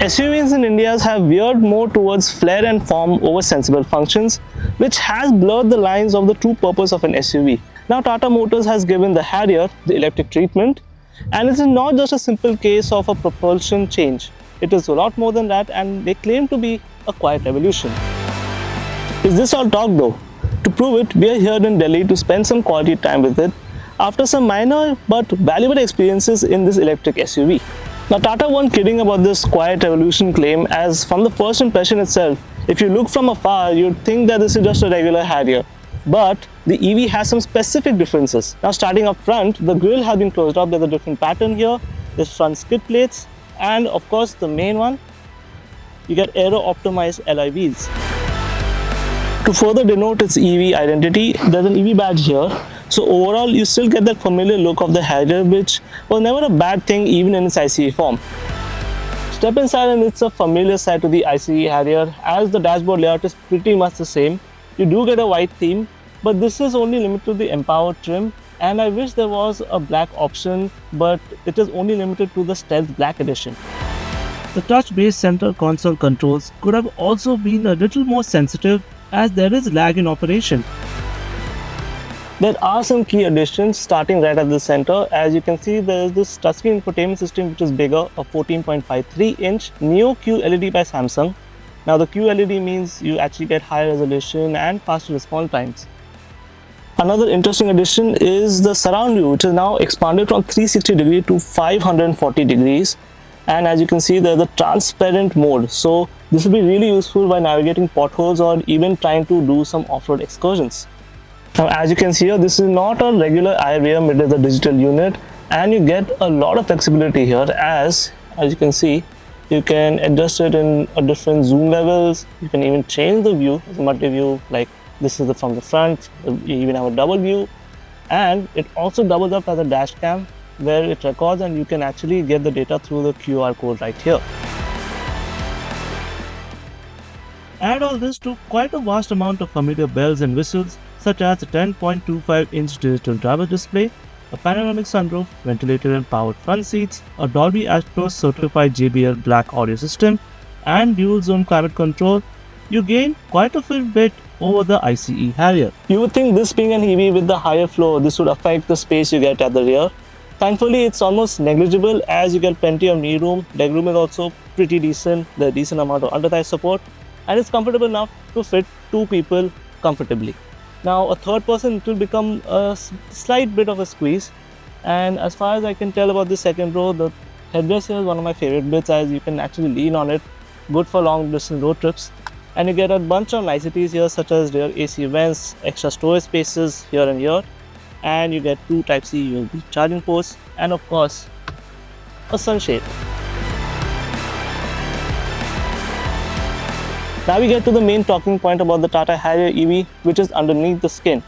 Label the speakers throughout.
Speaker 1: SUVs in India have veered more towards flair and form over sensible functions, which has blurred the lines of the true purpose of an SUV. Now Tata Motors has given the Harrier the electric treatment, and it is not just a simple case of a propulsion change. It is a lot more than that, and they claim to be a quiet revolution. Is this all talk though? To prove it, we are here in Delhi to spend some quality time with it after some minor but valuable experiences in this electric SUV. Now Tata weren't kidding about this quiet revolution claim, as from the first impression itself, if you look from afar, you'd think that this is just a regular Harrier. But the EV has some specific differences. Now starting up front, the grille has been closed up. There's a different pattern here. There's front skid plates, and of course the main one, you get aero optimized alloy wheels. To further denote its EV identity, there's an EV badge here. So overall, you still get that familiar look of the Harrier, which was never a bad thing even in its ICE form. Step inside and it's a familiar sight to the ICE Harrier, as the dashboard layout is pretty much the same. You do get a white theme, but this is only limited to the Empower trim, and I wish there was a black option, but it is only limited to the Stealth Black edition. The touch-based center console controls could have also been a little more sensitive, as there is lag in operation. There are some key additions starting right at the center. As you can see, there is this touchscreen infotainment system which is bigger, a 14.53-inch Neo QLED by Samsung. Now the QLED means you actually get higher resolution and faster response times. Another interesting addition is the surround view, which is now expanded from 360 degrees to 540 degrees. And as you can see, there's a transparent mode, so this will be really useful while navigating potholes or even trying to do some off-road excursions. Now as you can see here, this is not a regular iRear, it is a digital unit, and you get a lot of flexibility here. As you can see, you can adjust it in different zoom levels. You can even change the view as a multi-view, like this is from the front. You even have a double view, and it also doubles up as a dash cam, where it records and you can actually get the data through the QR code right here. Add all this to quite a vast amount of familiar bells and whistles, such as a 10.25-inch digital driver display, a panoramic sunroof, ventilated and powered front seats, a Dolby Atmos certified JBL Black audio system, and dual zone climate control. You gain quite a fair bit over the ICE Harrier. You would think, this being an EV with the higher floor, this would affect the space you get at the rear. Thankfully, it's almost negligible, as you get plenty of knee room. Legroom is also pretty decent. There's a decent amount of under-thigh support, and it's comfortable enough to fit two people comfortably. Now, a third person, it will become a slight bit of a squeeze. And as far as I can tell about the second row, the headrest here is one of my favorite bits, as you can actually lean on it, good for long distance road trips. And you get a bunch of niceties here, such as rear AC vents, extra storage spaces here and here, and you get two Type-C USB charging ports, and of course a sunshade. Now we get to the main talking point about the Tata Harrier EV, which is underneath the skin.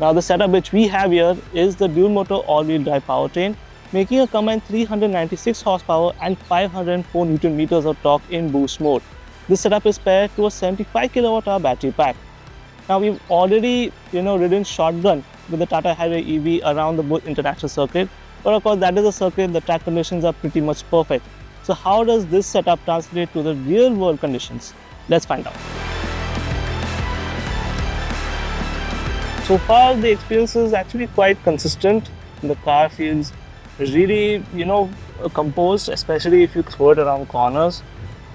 Speaker 1: Now the setup which we have here is the dual motor all-wheel drive powertrain, making a combined 396 horsepower and 504 Newton meters of torque in boost mode. This setup is paired to a 75 kWh battery pack. Now we've already ridden shotgun with the Tata Harrier EV around the both international circuit, but of course that is a circuit, the track conditions are pretty much perfect. So how does this setup translate to the real world conditions? Let's find out. So far the experience is actually quite consistent. The car feels really composed, especially if you throw it around corners.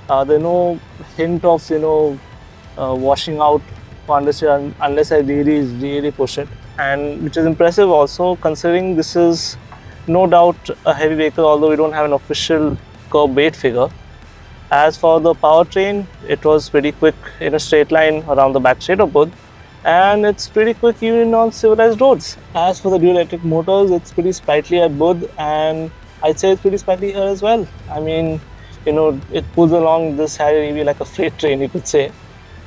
Speaker 1: There's no hint of washing out unless I really push it, and which is impressive also, considering this is no doubt a heavy vehicle, although we don't have an official curb weight figure. As for the powertrain, it was pretty quick in a straight line around the back straight of both, and it's pretty quick even on civilized roads. As for the dual electric motors, it's pretty sprightly at both, and I'd say it's pretty sprightly here as well. I mean, it pulls along this Harrier EV like a freight train, you could say.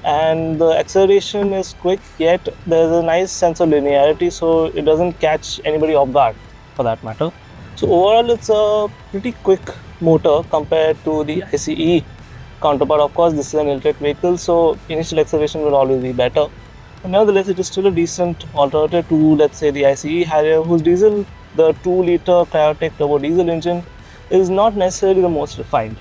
Speaker 1: And the acceleration is quick, yet there's a nice sense of linearity, so it doesn't catch anybody off guard for that matter. So overall, it's a pretty quick motor compared to the ICE counterpart. Of course, this is an electric vehicle, so initial acceleration will always be better. But nevertheless, it is still a decent alternative to, let's say, the ICE Harrier, whose diesel, the 2-liter Cryotic turbo diesel engine, is not necessarily the most refined.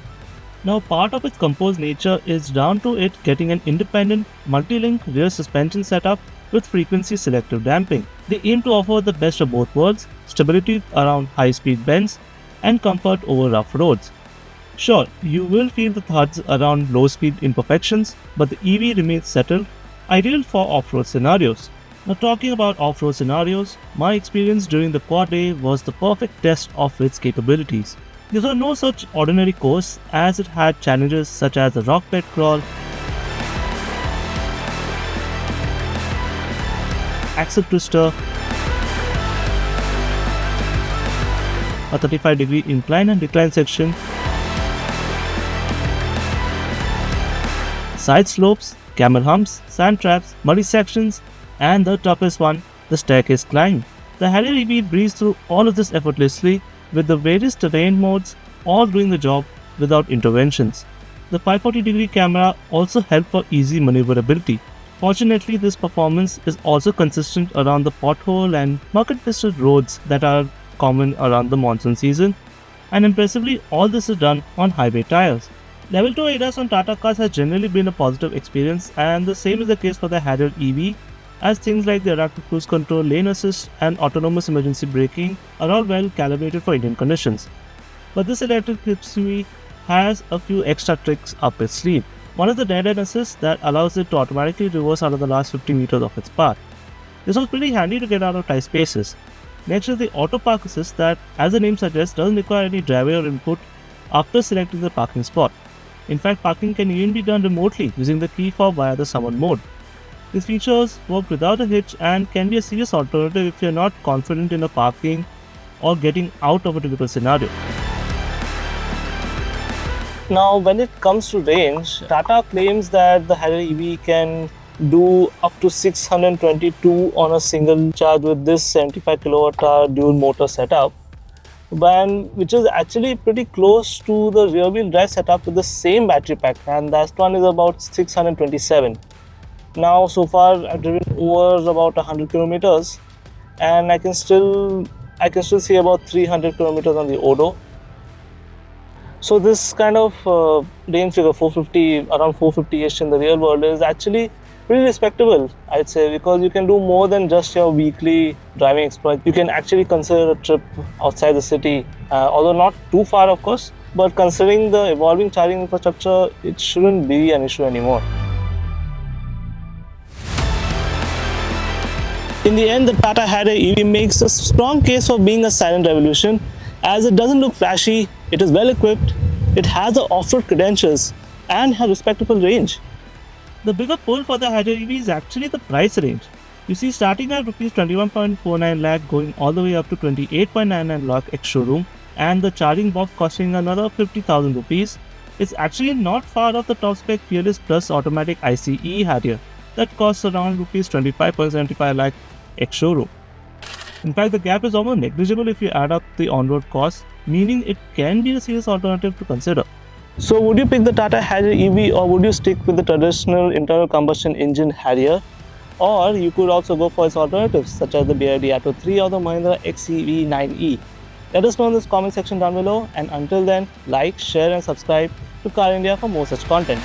Speaker 1: Now, part of its composed nature is down to it getting an independent multi-link rear suspension setup with frequency selective damping. They aim to offer the best of both worlds, stability around high-speed bends and comfort over rough roads. Sure, you will feel the thuds around low-speed imperfections, but the EV remains settled, ideal for off-road scenarios. Now, talking about off-road scenarios, my experience during the quad day was the perfect test of its capabilities. This was no such ordinary course, as it had challenges such as the rock bed crawl, axle twister, a 35-degree incline and decline section, side slopes, camel humps, sand traps, muddy sections, and the toughest one, the staircase climb. The Harrier EV breezed through all of this effortlessly, with the various terrain modes all doing the job without interventions. The 540-degree camera also helped for easy maneuverability. Fortunately, this performance is also consistent around the pothole and market-infested roads that are common around the monsoon season, and impressively, all this is done on highway tires. Level 2 ADAS on Tata cars has generally been a positive experience, and the same is the case for the Harrier EV, as things like the adaptive cruise control, lane assist, and autonomous emergency braking are all well calibrated for Indian conditions. But this electric SUV has a few extra tricks up its sleeve. One is the dead-end assist that allows it to automatically reverse out of the last 50 meters of its path. This was pretty handy to get out of tight spaces. Next is the auto park assist that, as the name suggests, doesn't require any driver or input after selecting the parking spot. In fact, parking can even be done remotely using the key fob via the summon mode. These features work without a hitch and can be a serious alternative if you are not confident in a parking or getting out of a difficult scenario. Now, when it comes to range, Tata claims that the Harrier EV can do up to 622 on a single charge with this 75 kWh dual motor setup, which is actually pretty close to the rear wheel drive setup with the same battery pack, and that one is about 627. Now, so far I've driven over about 100 kilometers, and I can still see about 300 kilometers on the odo. So this kind of range figure, 450, around 450ish in the real world, is actually pretty respectable, I'd say, because you can do more than just your weekly driving exploit. You can actually consider a trip outside the city, although not too far, of course, but considering the evolving charging infrastructure, it shouldn't be an issue anymore. In the end, the Tata Harrier EV makes a strong case for being a silent revolution, as it doesn't look flashy, it is well equipped, it has the off-road credentials, and has respectable range. The bigger pull for the Harrier EV is actually the price range. You see, starting at Rs 21.49 lakh going all the way up to 28.99 lakh ex-showroom, and the charging box costing another 50,000 rupees, it's actually not far off the top spec Fearless Plus automatic ICE Harrier that costs around Rs 25.75 lakh ex-showroom. In fact, the gap is almost negligible if you add up the on-road costs, meaning it can be a serious alternative to consider. So would you pick the Tata Harrier EV, or would you stick with the traditional internal combustion engine Harrier? Or you could also go for its alternatives such as the BYD Atto 3 or the Mahindra XEV 9e. Let us know in this comment section down below, and until then, like, share and subscribe to Car India for more such content.